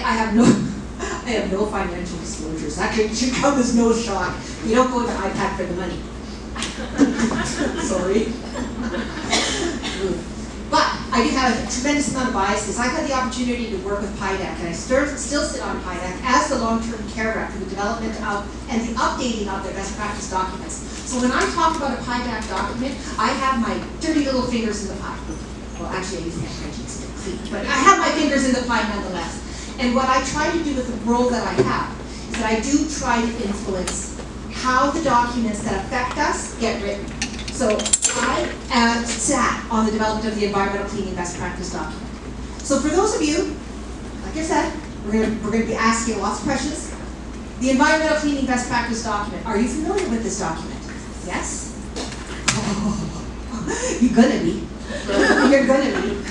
I have no financial disclosures. Actually, it should come as no shock. You don't go to IPAC for the money. Sorry. But I do have a tremendous amount of biases. I've had the opportunity to work with PIDAC, and I still sit on PIDAC as the long-term care rep for the development of and the updating of their best practice documents. So when I talk about a PIDAC document, I have my dirty little fingers in the pie. Well, actually, I use hand hygiene to clean, but I have my fingers in the pie nonetheless. And what I try to do with the role that I have is that I do try to influence how the documents that affect us get written. So I sat on the development of the environmental cleaning best practice document. So for those of you, like I said, we're going to be asking lots of questions. The environmental cleaning best practice document. Are you familiar with this document? Yes? Oh, you're going to be. You're going to be.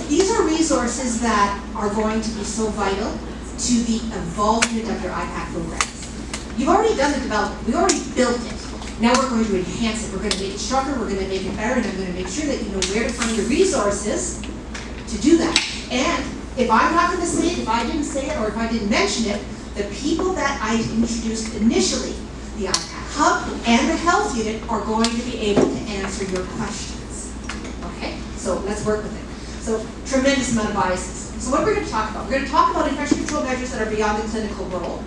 These are resources that are going to be so vital to the involvement of your IPAC programs. You've already done the development. We already built it. Now we're going to enhance it. We're going to make it stronger. We're going to make it better. And I'm going to make sure that you know where to find the resources to do that. And if I'm not going to say it, if I didn't say it, or if I didn't mention it, the people that I introduced initially, the IPAC Hub and the Health Unit, are going to be able to answer your questions. Okay? So let's work with it. So tremendous amount of biases. So what we're going to talk about? We're going to talk about infection control measures that are beyond the clinical role.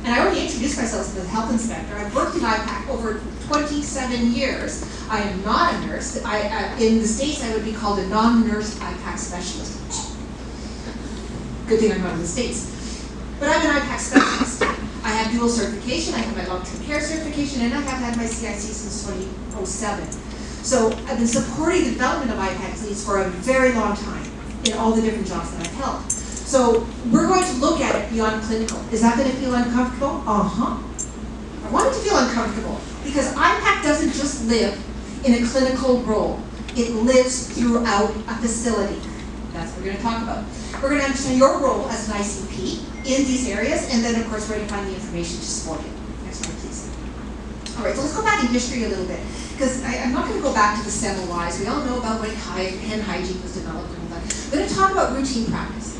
And I already introduced myself as the health inspector. I've worked in IPAC over 27 years. I am not a nurse. In the States, I would be called a non-nurse IPAC specialist. Good thing I'm not in the States. But I'm an IPAC specialist. I have dual certification. I have my long-term care certification, and I have had my CIC since 2007. So I've been supporting the development of IPAC leads for a very long time in all the different jobs that I've held. So we're going to look at it beyond clinical. Is that going to feel uncomfortable? Uh-huh. I want it to feel uncomfortable because IPAC doesn't just live in a clinical role. It lives throughout a facility. That's what we're going to talk about. We're going to understand your role as an ICP in these areas, and then of course we're going to find the information to support it. Next one, please. All right, so let's go back in history a little bit, because I'm not going to go back to the Semmelweis. We all know about when hand hygiene was developed and all that. We're going to talk about routine practice.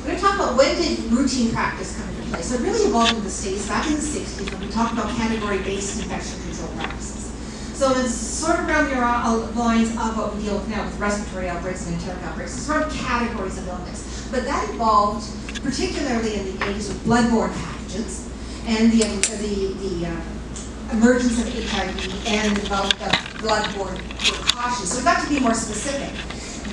We're going to talk about when did routine practice come into play. So it really evolved in the States back in the 60s when we talked about category-based infection control practices. So it's sort of around the lines of what we deal with now with respiratory outbreaks and enteric outbreaks. It's sort of categories of illness. But that evolved particularly in the 80s with bloodborne pathogens and the emergence of HIV and the development of bloodborne precautions. So we've got to be more specific.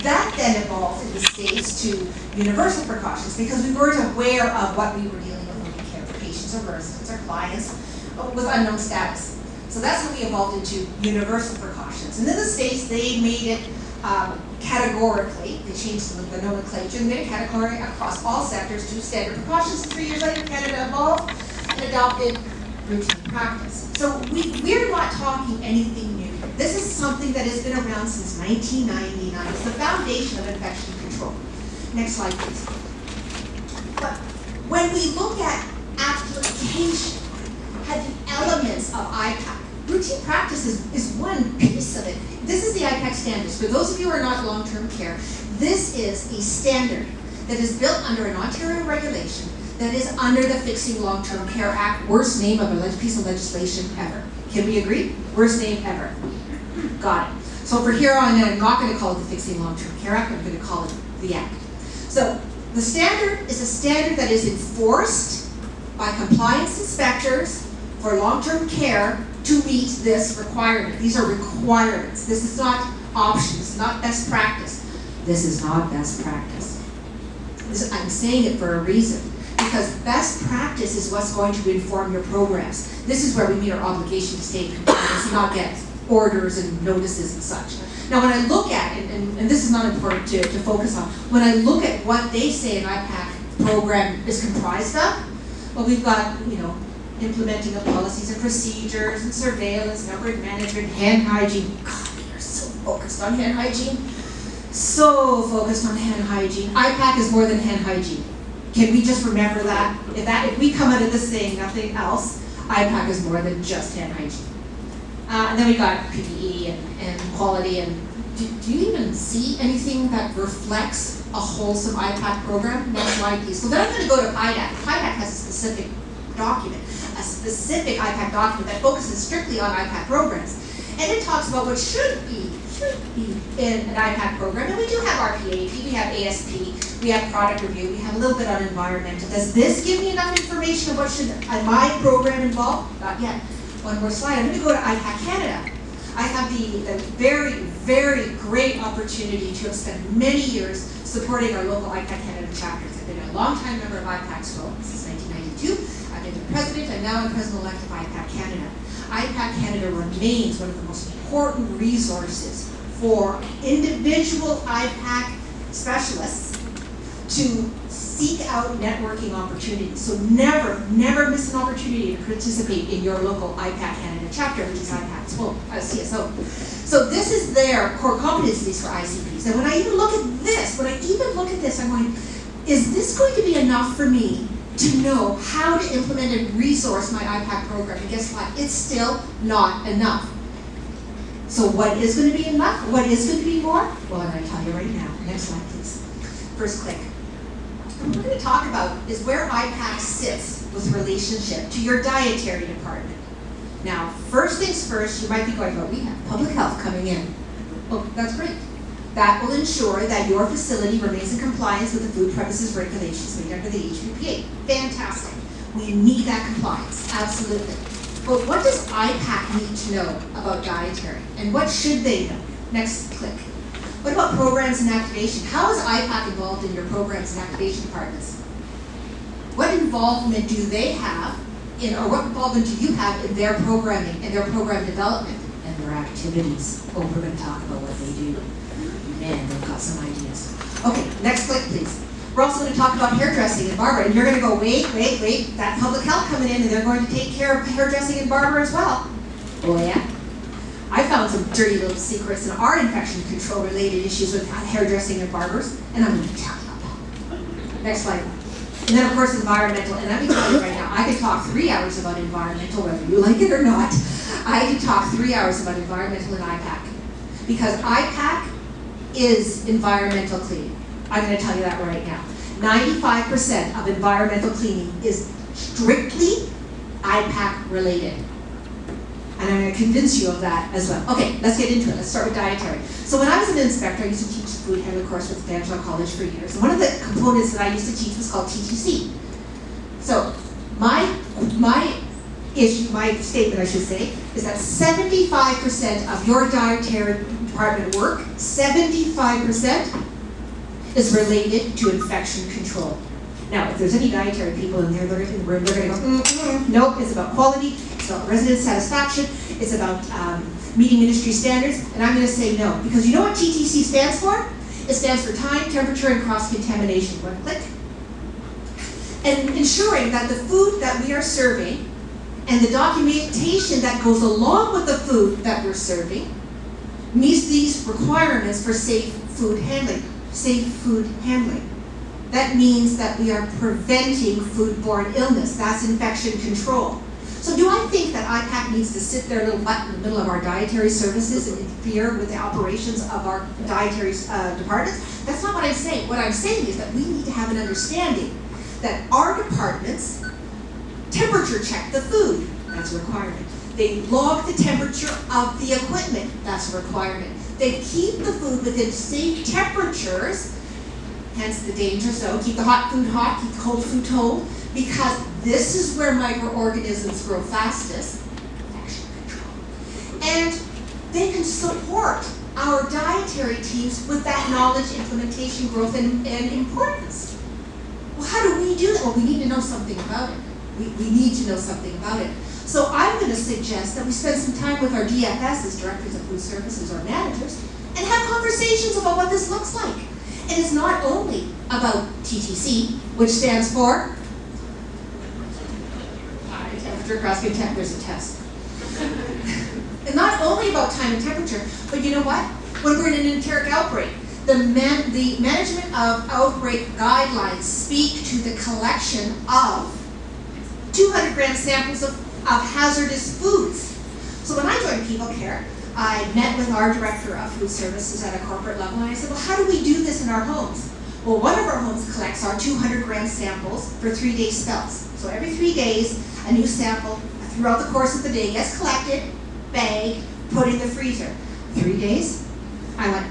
That then evolved in the States to universal precautions because we weren't aware of what we were dealing with when we cared for patients or residents or clients with unknown status. So that's how we evolved into universal precautions. And in the States, they made it categorically. They changed the nomenclature and made a category across all sectors to standard precautions. And 3 years later, Canada evolved and adopted routine practice. So we're not talking anything new. This is something that has been around since 1999. It's the foundation of infection control. Next slide, please. But when we look at application, had the elements of IPAC, routine practice is one piece of it. This is the IPAC standards. For those of you who are not long-term care, this is a standard that is built under an Ontario regulation that is under the Fixing Long-Term Care Act. Worst name of a piece of legislation ever. Can we agree? Worst name ever. Got it. So for here on in, I'm not going to call it the Fixing Long-Term Care Act. I'm going to call it the Act. So the standard is a standard that is enforced by compliance inspectors for long-term care to meet this requirement. These are requirements. This is not options. This is not best practice. This is not best practice. I'm saying it for a reason. Because best practice is what's going to inform your programs. This is where we meet our obligation to stay in compliance and not get orders and notices and such. Now when I look at it, and this is not important to focus on, when I look at what they say an IPAC program is comprised of, well, we've got, implementing of policies and procedures and surveillance, outbreak management, hand hygiene. God, we are so focused on hand hygiene. So focused on hand hygiene. IPAC is more than hand hygiene. Can we just remember that? If we come out of this saying nothing else, IPAC is more than just hand hygiene. And then we got PPE and quality and do you even see anything that reflects a wholesome IPAC program? Next slide, please. So then I'm going to go to IPAC. IPAC has a specific document, a specific IPAC document that focuses strictly on IPAC programs. And it talks about what should be in an IPAC program. And we do have RPAP, we have ASP, we have product review, we have a little bit on environmental. Does this give me enough information of what should my program involve? Not yet. One more slide. I'm going to go to IPAC Canada. I have the very, very great opportunity to have spent many years supporting our local IPAC Canada chapters. I've been a long-time member of IPAC since 1992. I've been the president, and now I'm president-elect of IPAC Canada. IPAC Canada remains one of the most important resources for individual IPAC specialists to seek out networking opportunities. So never miss an opportunity to participate in your local IPAC Canada chapter, which is IPAC's CSO. So this is their core competencies for ICPs. And when I even look at this, I'm going, is this going to be enough for me to know how to implement and resource my IPAC program? And guess what? It's still not enough. So what is going to be enough? What is going to be more? Well, I'm going to tell you right now. Next slide, please. First click. And what we're going to talk about is where IPAC sits with relationship to your dietary department. Now, first things first, you might be going, well, we have public health coming in. Well, that's great. That will ensure that your facility remains in compliance with the food premises regulations made under the HPPA. Fantastic. We need that compliance, absolutely. But what does IPAC need to know about dietary? And what should they know? Next click. What about programs and activation? How is IPAC involved in your programs and activation departments? What involvement do they have or what involvement do you have in their programming and their program development and their activities? Oh, we're going to talk about what they do. Man, they've got some ideas. Okay, next click, please. We're also going to talk about hairdressing and barber, and you're going to go, wait, that public health coming in, and they're going to take care of hairdressing and barber as well. Oh yeah? I found some dirty little secrets in our infection control related issues with hairdressing and barbers, and I'm going to tell you about that. Next slide. And then of course environmental, and let me tell you right now, I could talk 3 hours about environmental, whether you like it or not. I could talk 3 hours about environmental and IPAC. Because IPAC is environmental cleaning. I'm going to tell you that right now. 95% of environmental cleaning is strictly IPAC related. And I'm going to convince you of that as well. Okay, let's get into it. Let's start with dietary. So when I was an inspector, I used to teach the food handling course with Evangel College for years. And one of the components that I used to teach was called TTC. So my statement, I should say, is that 75% of your dietary department work, 75% is related to infection control. Now, if there's any dietary people in there, they're going to go, nope, it's about quality, it's about resident satisfaction, it's about meeting industry standards, and I'm going to say no. Because you know what TTC stands for? It stands for time, temperature, and cross-contamination. One click. And ensuring that the food that we are serving and the documentation that goes along with the food that we're serving meets these requirements for safe food handling. Safe food handling. That means that we are preventing foodborne illness. That's infection control. So do I think that IPAC needs to sit their little butt in the middle of our dietary services and interfere with the operations of our dietary departments? That's not what I'm saying. What I'm saying is that we need to have an understanding that our departments temperature check the food. That's a requirement. They log the temperature of the equipment. That's a requirement. They keep the food within safe temperatures, hence the danger zone. Keep the hot food hot, keep the cold food cold, because this is where microorganisms grow fastest. Infection control. And they can support our dietary teams with that knowledge, implementation, growth, and importance. Well, how do we do that? Well, we need to know something about it. We need to know something about it. So I'm going to suggest that we spend some time with our DFS as directors of food services or managers and have conversations about what this looks like. And it's not only about TTC, which stands for time, temperature, cross-contamination. There's a test. And not only about time and temperature, but you know what? When we're in an enteric outbreak, the management of outbreak guidelines speak to the collection of 200-gram samples of hazardous foods. So when I joined People Care, I met with our director of food services at a corporate level, and I said, well, how do we do this in our homes? Well, one of our homes collects our 200-gram samples for 3-day spells. So every 3 days, a new sample throughout the course of the day gets collected, bagged, put in the freezer. 3 days? I went,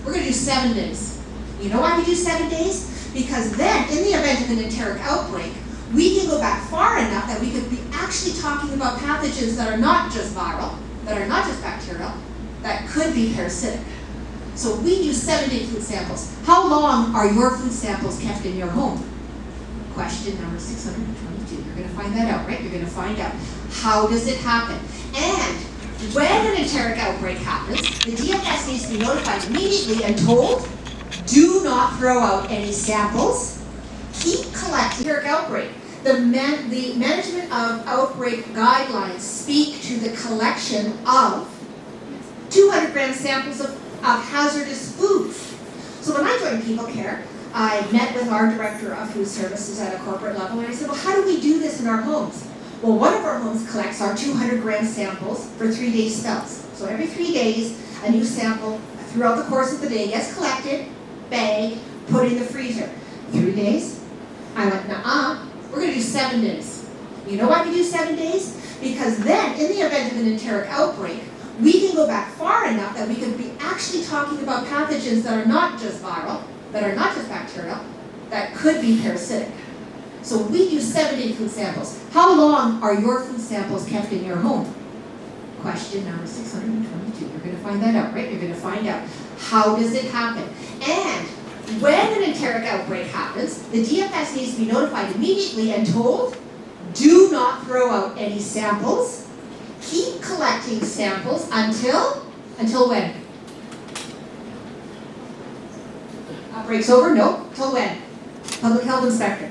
we're going to do 7 days. You know why we do 7 days? Because then, in the event of an enteric outbreak, we can go back far enough that we could be actually talking about pathogens that are not just viral, that are not just bacterial, that could be parasitic. So we use 7-day food samples. How long are your food samples kept in your home? Question number 622. You're going to find that out, right? You're going to find out. How does it happen? And when an enteric outbreak happens, the DFS needs to be notified immediately and told, do not throw out any samples. Keep collecting. Enteric outbreak. The management of outbreak guidelines speak to the collection of 200-gram samples of hazardous foods. So when I joined People Care, I met with our director of food services at a corporate level, and I said, well, how do we do this in our homes? Well, one of our homes collects our 200-gram samples for 3-day spells. So every 3 days, a new sample throughout the course of the day gets collected, bagged, put in the freezer. 3 days? I went, we're going to do 7 days. You know why we do 7 days? Because then, in the event of an enteric outbreak, we can go back far enough that we could be actually talking about pathogens that are not just viral, that are not just bacterial, that could be parasitic. So we use 7-day food samples. How long are your food samples kept in your home? Question number 622. You're going to find that out, right? You're going to find out. How does it happen? And when an enteric outbreak happens, the DFS needs to be notified immediately and told, do not throw out any samples. Keep collecting samples until when? Outbreak's over? No. Till when? Public health inspector.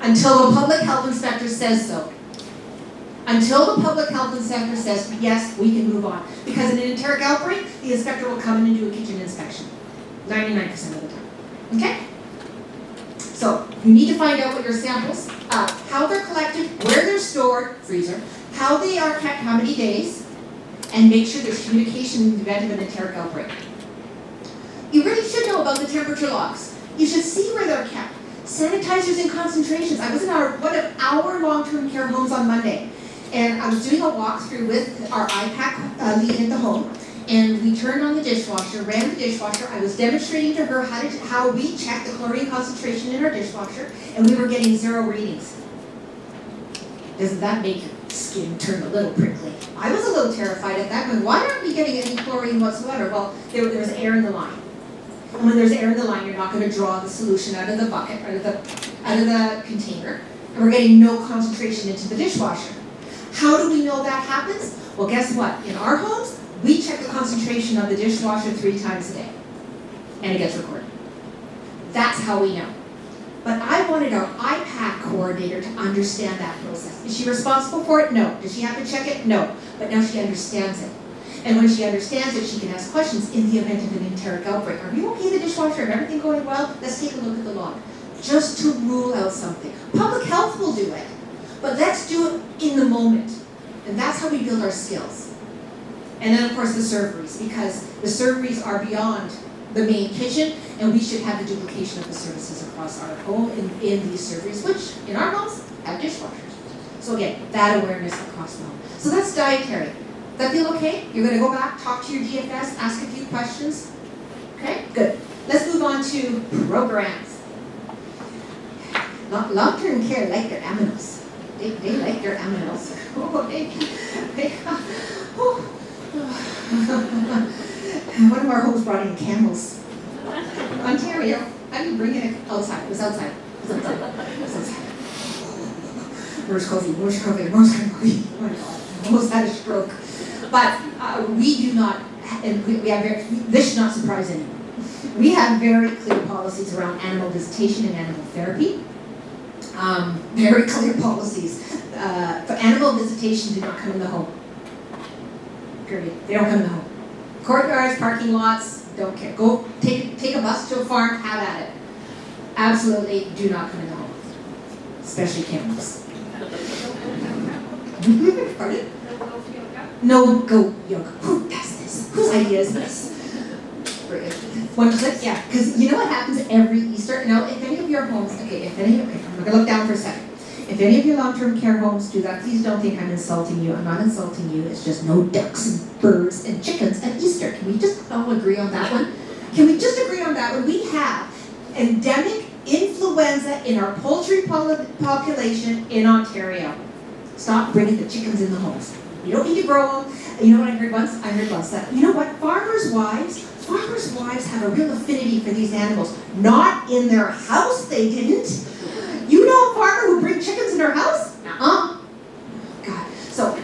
Until the public health inspector says so. Until the public health inspector says, yes, we can move on. Because in an enteric outbreak, the inspector will come in and do a kitchen inspection. 99% of the time. Okay? So, you need to find out what your samples, how they're collected, where they're stored, freezer, how they are kept, how many days, and make sure there's communication in the event of an enteric outbreak. You really should know about the temperature logs. You should see where they're kept. Sanitizers and concentrations. I was in one of our long-term care homes on Monday, and I was doing a walkthrough with our IPAC lead at the home, and we turned on the dishwasher, ran the dishwasher. I was demonstrating to her how we check the chlorine concentration in our dishwasher, and we were getting 0 readings. Doesn't that make your skin turn a little prickly? I was a little terrified at that, but why aren't we getting any chlorine whatsoever? Well, there was air in the line. And when there's air in the line, you're not going to draw the solution out of the bucket, out of the container, and we're getting no concentration into the dishwasher. How do we know that happens? Well, guess what? In our homes, we check the concentration of the dishwasher 3 times a day, and it gets recorded. That's how we know. But I wanted our IPAC coordinator to understand that process. Is she responsible for it? No. Does she have to check it? No. But now she understands it. And when she understands it, she can ask questions in the event of an enteric outbreak. Are you okay, the dishwasher? Is everything going well? Let's take a look at the log. Just to rule out something. Public health will do it. But let's do it in the moment. And that's how we build our skills. And then, of course, the serveries, because the serveries are beyond the main kitchen, and we should have the duplication of the services across our home in these serveries, which, in our homes, have dishwashers. So again, that awareness across the home. So that's dietary. Does that feel okay? You're going to go back, talk to your DFS, ask a few questions. Okay, good. Let's move on to programs. Long-term care like their aminos. They like their aminos. One of our homes brought in camels. Ontario. I didn't bring it outside. It was outside. Where's COVID? Oh my God. Almost had a stroke. But we do not, and we have this should not surprise anyone. We have very clear policies around animal visitation and animal therapy. Very clear policies. For animal visitation, do not come in the home. Period. They don't come in the home. Courtyards, parking lots, don't care. Go take a bus to a farm, have at it. Absolutely do not come in the home. Especially camels. Pardon? No goat yoga. Who does this? Whose idea is this? One click, yeah. Because you know what happens every Easter? Now, if any of your homes, I'm going to look down for a second. If any of your long-term care homes do that, please don't think I'm insulting you. I'm not insulting you. It's just no ducks and birds and chickens at Easter. Can we just all agree on that one? Can we just agree on that one? We have endemic influenza in our poultry population in Ontario. Stop bringing the chickens in the homes. You don't need to grow them. You know what I heard once? I heard once that, you know what, farmers' wives have a real affinity for these animals. Not in their house, they didn't. You know a farmer who brings chickens in her house? God. So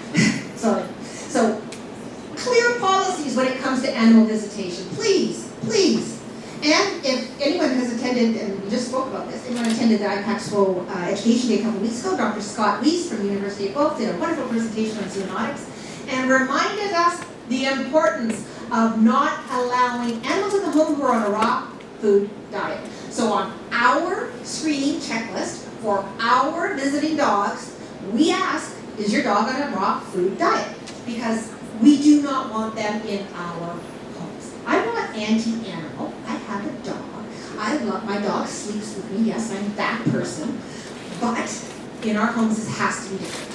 clear policies when it comes to animal visitation. Please. And if anyone has attended, and we just spoke about this, anyone attended the IPAC Education Day a couple weeks ago, Dr. Scott Weiss from the University of Guelph did a wonderful presentation on zoonotics and reminded us the importance of not allowing animals in the home who are on a raw food diet. So on our screening checklist for our visiting dogs, we ask, is your dog on a raw food diet? Because we do not want them in our homes. I'm not anti-animal. I have a dog. I love my dog, sleeps with me. Yes, I'm that person. But in our homes, this has to be different.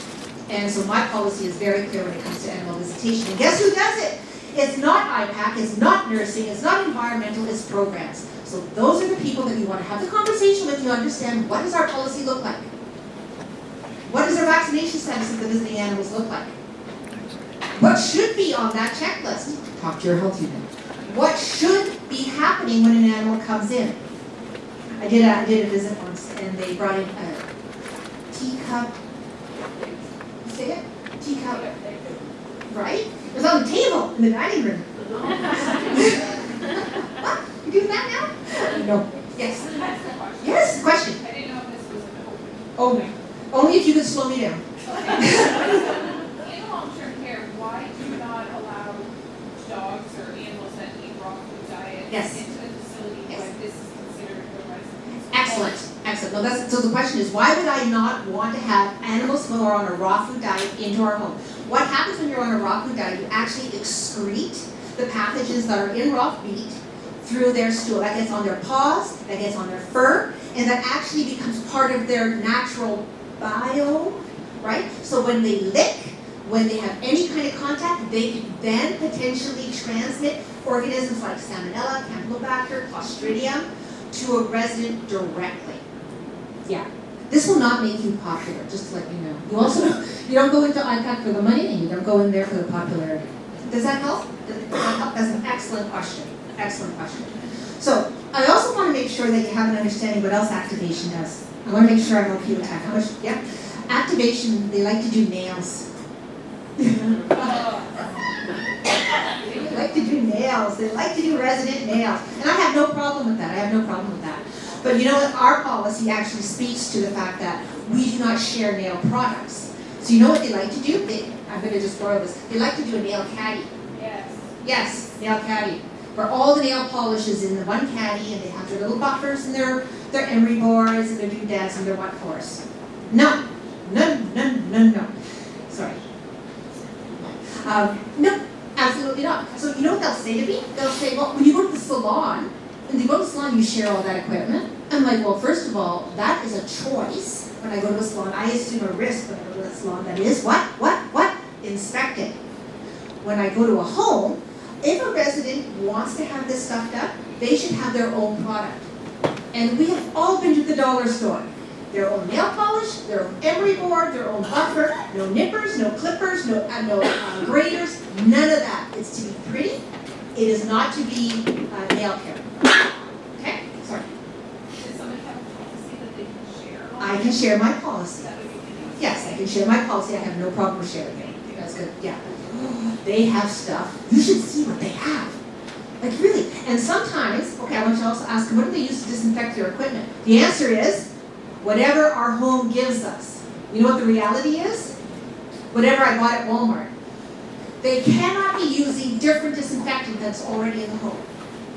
And so my policy is very clear when it comes to animal visitation. And guess who does it? It's not IPAC, it's not nursing, it's not environmental, it's programs. So those are the people that you want to have the conversation with to understand what does our policy look like? What does our vaccination status of the visiting animals look like? What should be on that checklist? Talk to your health unit. What should be happening when an animal comes in? I did a visit once and they brought in a teacup. Say it? Teacup. Right? It was on the table in the dining room. What? You doing that now? No. Yes. Yes, question. I didn't know if this was an open. Oh, only if you could slow me down. In long-term care, why do you not allow dogs or animals that eat raw food diet Yes. into the facility when this is considered a residence? Excellent. Well, so the question is, why would I not want to have animals who are on a raw food diet into our home? What happens when you're on a raw food diet? You actually excrete the pathogens that are in raw meat through their stool. That gets on their paws, that gets on their fur, and that actually becomes part of their natural biome, right? So when they lick, when they have any kind of contact, they can then potentially transmit organisms like Salmonella, Campylobacter, Clostridium to a resident directly. Yeah. This will not make you popular, just to let you know. You don't go into IPAC for the money, and you don't go in there for the popularity. Does that help? That's an excellent question. Excellent question. So I also want to make sure that you have an understanding what else activation does. I want to make sure I'm okay with that. How much? Yeah. Activation, they like to do nails. They like to do nails. They like to do resident nails. And I have no problem with that. But you know what? Our policy actually speaks to the fact that we do not share nail products. So you know what they like to do? I'm going to just borrow this. They like to do a nail caddy. Yes, nail caddy. Where all the nail polish is in the one caddy and they have their little buffers and their emery boards and their doodads and their what force. No. Sorry. No, absolutely not. So you know what they'll say to me? They'll say, well, when you go to the salon, you share all that equipment. I'm like, well, first of all, that is a choice. When I go to a salon, I assume a risk when I go to a salon. That is what? Inspected. When I go to a home, if a resident wants to have this stuff done, they should have their own product. And we have all been to the dollar store. Their own nail polish, their own emery board, their own buffer, no nippers, no clippers, no graders, none of that. It's to be pretty. It is not to be nail care. Okay? Sorry. Does somebody have a policy that they can share? I can share my policy. That would be good. Yes, I can share my policy. I have no problem with sharing it. That's good. Yeah. They have stuff. You should see what they have. Like really. And sometimes, okay, I want you to also ask them, what do they use to disinfect their equipment? The answer is, whatever our home gives us. You know what the reality is? Whatever I bought at Walmart. They cannot be using different disinfectant that's already in the home.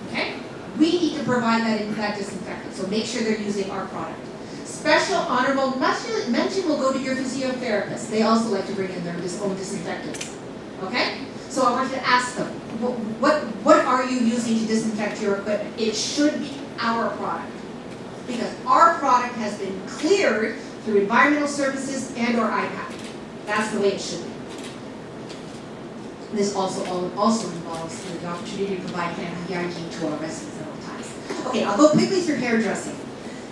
Okay? We need to provide that disinfectant, so make sure they're using our product. Special honorable mention will go to your physiotherapist. They also like to bring in their own disinfectants. Okay? So I want you to ask them, what are you using to disinfect your equipment? It should be our product. Because our product has been cleared through environmental services and or IPAC. That's the way it should be. This also involves the opportunity to provide hygiene to our residents at all times. Okay, I'll go quickly through hairdressing.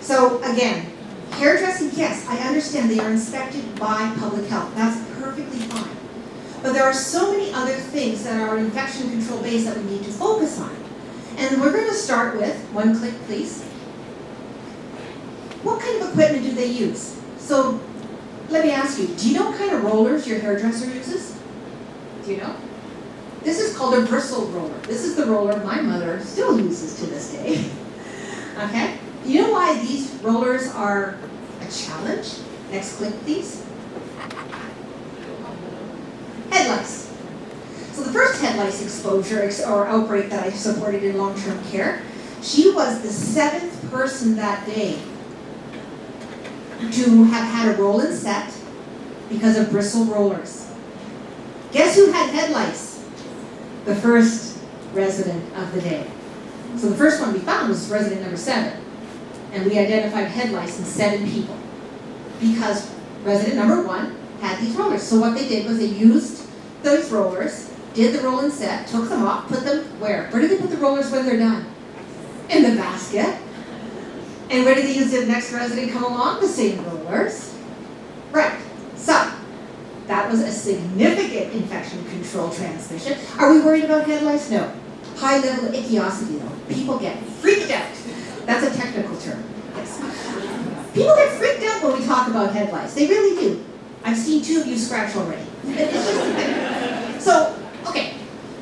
So again, hairdressing, yes, I understand they are inspected by public health. That's perfectly fine. But there are so many other things that are infection control based that we need to focus on. And we're going to start with, one click please. What kind of equipment do they use? So let me ask you, do you know what kind of rollers your hairdresser uses? Do you know? This is called a bristle roller. This is the roller my mother still uses to this day. Okay? You know why these rollers are a challenge? Next click, please. Head lice. So the first head lice exposure or outbreak that I supported in long-term care, she was the 7th person that day to have had a roll-in set because of bristle rollers. Guess who had head lice? The first resident of the day. So the first one we found was resident number 7. And we identified head lice in 7 people. Because resident number 1 had these rollers. So what they did was they used those rollers, did the roll-in set, took them off, put them where? Where do they put the rollers when they're done? In the basket. And where do they use the next resident come along? The same rollers. Right. So that was a significant infection control transmission. Are we worried about head lice? No. High level of ichthyosity though. People get freaked out. That's a technical term. Yes. People get freaked out when we talk about head lice. They really do. I've seen 2 of you scratch already. So, okay.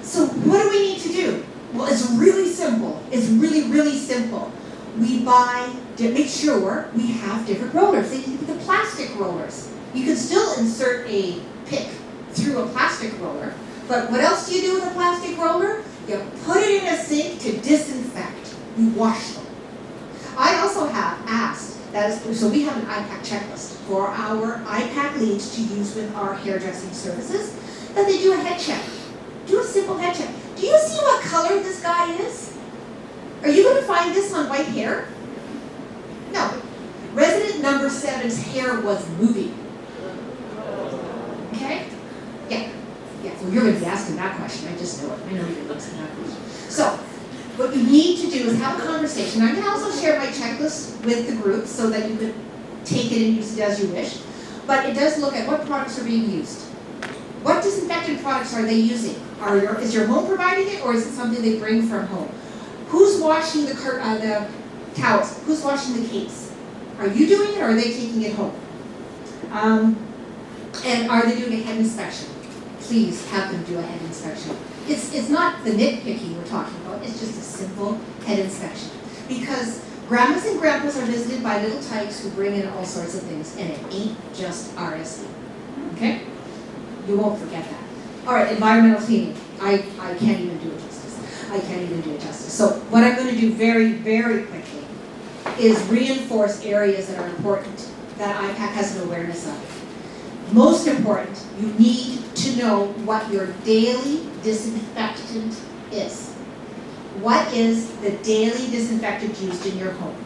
So what do we need to do? Well, it's really simple. It's really, really simple. We make sure we have different rollers. They need to be the plastic rollers. You can still insert a pick through a plastic roller, but what else do you do with a plastic roller? You put it in a sink to disinfect. You wash them. I also have asked, so we have an IPAC checklist for our IPAC leads to use with our hairdressing services, that they do a head check. Do a simple head check. Do you see what color this guy is? Are you going to find this on white hair? No. Resident number 7's hair was moving. Okay? Yeah. Yeah, so you're going to be asking that question. I just know it. I know you're going to be asking that question. So, what you need to do is have a conversation. I can also share my checklist with the group so that you can take it and use it as you wish. But it does look at what products are being used. What disinfectant products are they using? Is your home providing it, or is it something they bring from home? Who's washing the towels? Who's washing the cakes? Are you doing it, or are they taking it home? And are they doing a head inspection? Please have them do a head inspection. It's not the nitpicking we're talking about. It's just a simple head inspection. Because grandmas and grandpas are visited by little tykes who bring in all sorts of things, and it ain't just RSV. Okay? You won't forget that. All right, environmental cleaning. I can't even do it justice. I can't even do it justice. So what I'm going to do very, very quickly is reinforce areas that are important that IPAC has an awareness of. Most important, you need to know what your daily disinfectant is. What is the daily disinfectant used in your home?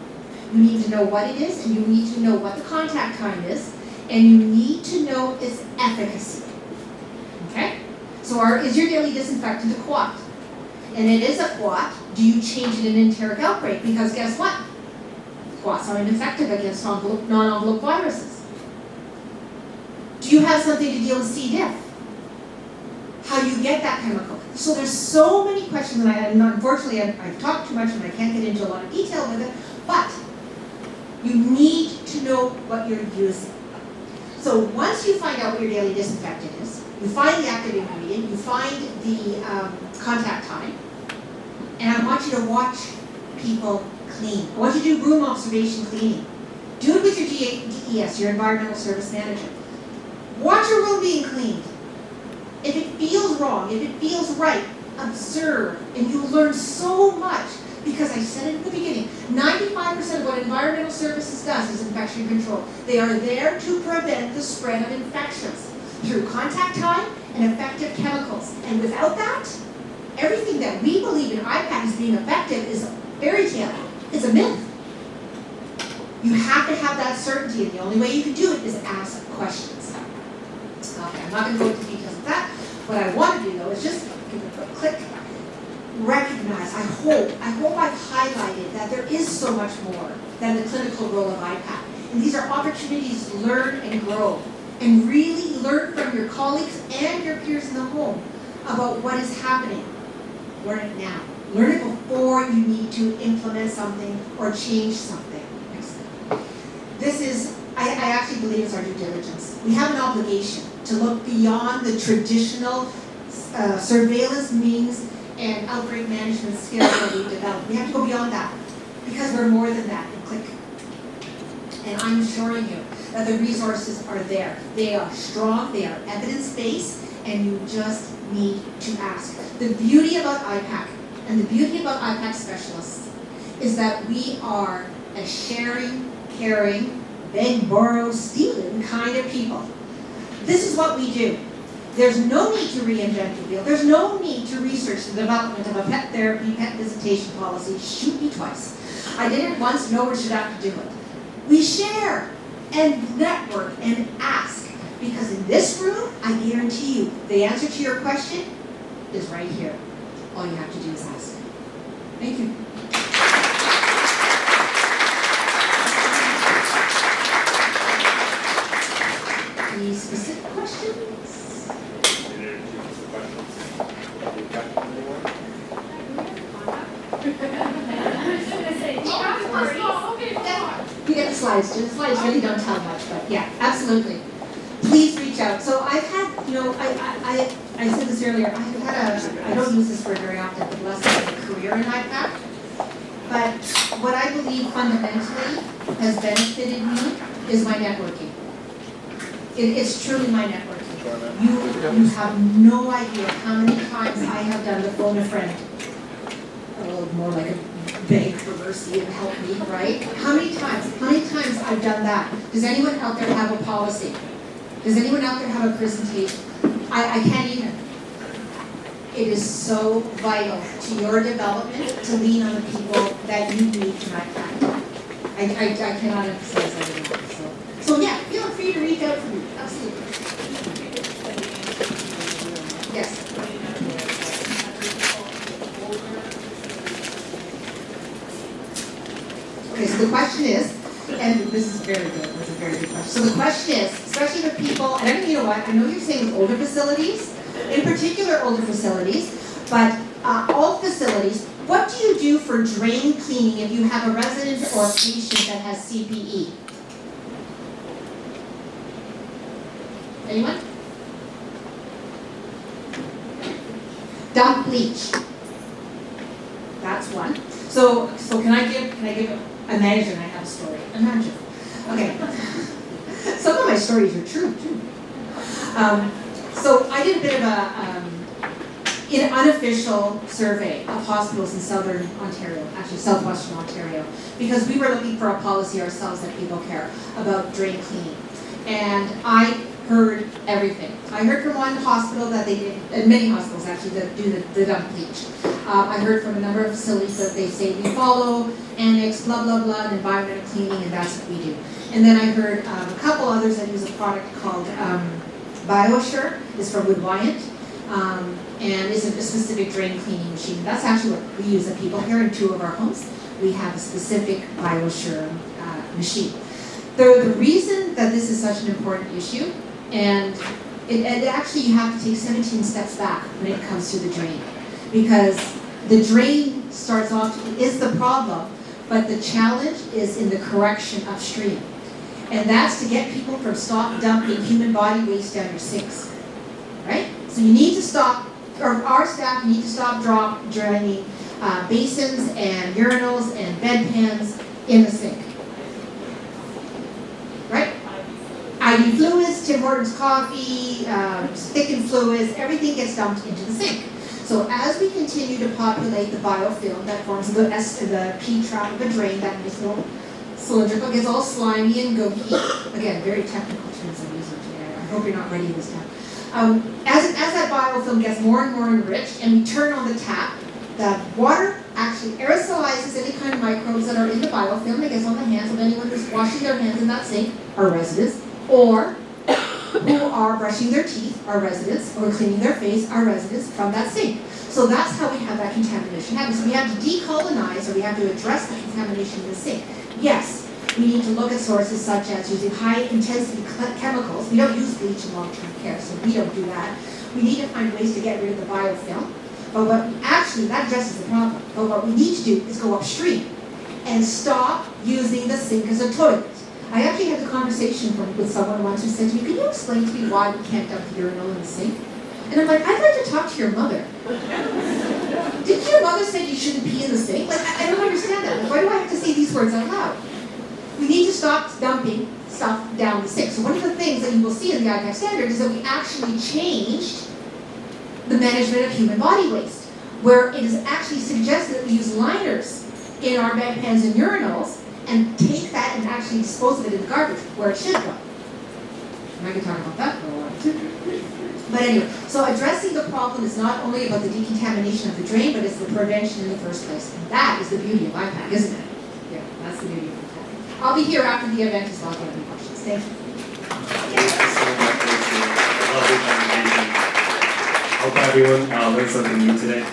You need to know what it is, and you need to know what the contact time is, and you need to know its efficacy. Okay? So is your daily disinfectant a quat? And it is a quat. Do you change it in an enteric outbreak? Because guess what? Quats are ineffective against non-envelope viruses. Do you have something to deal with C. diff? How do you get that chemical? So there's so many questions, and unfortunately I've talked too much and I can't get into a lot of detail with it, but you need to know what you're using. So once you find out what your daily disinfectant is, you find the active ingredient, you find the contact time, and I want you to watch people clean. I want you to do room observation cleaning. Do it with your DES, your environmental service manager. Watch your room being cleaned. If it feels wrong, if it feels right, observe, and you'll learn so much. Because I said it at the beginning, 95% of what environmental services does is infection control. They are there to prevent the spread of infections through contact time and effective chemicals. And without that, everything that we believe in IPAC as being effective is a fairy tale. It's a myth. You have to have that certainty, and the only way you can do it is ask questions. Okay, I'm not going to go into details of that. What I want to do, though, is just give it a quick click. Recognize, I hope I've highlighted that there is so much more than the clinical role of IPAC. And these are opportunities to learn and grow, and really learn from your colleagues and your peers in the home about what is happening. Learn it now. Learn it before you need to implement something or change something. This is, I actually believe it's our due diligence. We have an obligation to look beyond the traditional surveillance means and outbreak management skills that we've developed. We have to go beyond that because we're more than that. And click. And I'm assuring you that the resources are there. They are strong, they are evidence-based, and you just need to ask. The beauty about IPAC and the beauty about IPAC specialists is that we are a sharing, caring, beg, borrow, stealing kind of people. This is what we do. There's no need to reinvent the wheel. There's no need to research the development of a pet therapy, pet visitation policy. Shoot me twice. I did it once, no one should have to do it. We share and network and ask. Because in this room, I guarantee you, the answer to your question is right here. All you have to do is ask. Thank you. Any specific questions? You get the slides too. The slides really don't tell much, but yeah, absolutely. Please reach out. So I've had, I said this earlier, I've had I don't use this word very often, but less than a career in IPAC. But what I believe fundamentally has benefited me is my networking. It's truly my networking. You have no idea how many times I have done the phone a friend. A little more like a beg for mercy and help me, right? How many times I've done that? Does anyone out there have a policy? Does anyone out there have a presentation? I can't even. It is so vital to your development to lean on the people that you need to IPAC. I cannot emphasize that enough. So yeah, feel free to reach out to me. Absolutely. Yes. Okay, so the question is, and this is very good, that's a very good question. So the question is, especially with people, and I mean, you know what, I know you're saying with older facilities, in particular older facilities, but all facilities, what do you do for drain cleaning if you have a resident or a patient that has CPE? Anyone? Dump bleach. That's one. So can I give imagine I have a story. Imagine. Okay. Some of my stories are true too. So I did a bit of an unofficial survey of hospitals in southern Ontario, actually southwestern Ontario, because we were looking for a policy ourselves that people care about drain cleaning. And I heard everything. I heard from one hospital that they did, and many hospitals actually, that do the dump bleach. I heard from a number of facilities that they say we follow Annex blah blah blah and environmental cleaning, and that's what we do. And then I heard a couple others that use a product called BioAssure. It's from Wood Wyant, and is a specific drain cleaning machine. That's actually what we use at People Care in 2 of our homes. We have a specific BioAssure machine. The reason that this is such an important issue, and it actually you have to take 17 steps back when it comes to the drain, because the drain starts off, is the problem, but the challenge is in the correction upstream. And that's to get people from stop dumping human body waste down your sinks, right? So you need to stop, or our staff need to stop draining basins and urinals and bedpans in the sink, right? IV fluids, Tim Hortons coffee, thickened fluids, everything gets dumped into the sink. So as we continue to populate the biofilm that forms the P trap of a drain, that nice little cylindrical, gets all slimy and gooky. Again, very technical terms I'm using today. I hope you're not ready this time. As that biofilm gets more and more enriched and we turn on the tap, the water actually aerosolizes any kind of microbes that are in the biofilm that gets on the hands of anyone who's washing their hands in that sink, our residents, or who are brushing their teeth, our residents, or cleaning their face, our residents, from that sink. So that's how we have that contamination happen. So we have to decolonize, or we have to address the contamination in the sink. Yes, we need to look at sources such as using high-intensity chemicals. We don't use bleach in long-term care, so we don't do that. We need to find ways to get rid of the biofilm. But that addresses the problem. But what we need to do is go upstream and stop using the sink as a toilet. I actually had a conversation with someone once who said to me, "Can you explain to me why we can't dump the urinal in the sink?" And I'm like, "I'd like to talk to your mother." Didn't your mother say you shouldn't pee in the sink? Like, I don't understand that. Like, why do I have to say these words out loud? We need to stop dumping stuff down the sink. So one of the things that you will see in the IPAC standard is that we actually changed the management of human body waste, where it is actually suggested that we use liners in our bedpans and urinals and take that and actually dispose of it in the garbage where it should go. And I can talk about that for a while too. But anyway, so addressing the problem is not only about the decontamination of the drain, but it's the prevention in the first place. And that is the beauty of IPAC, isn't it? Yeah, that's the beauty of IPAC. I'll be here after the event as well if you have any questions. Thank you. Lovely presentation. Hope everyone learned something new today.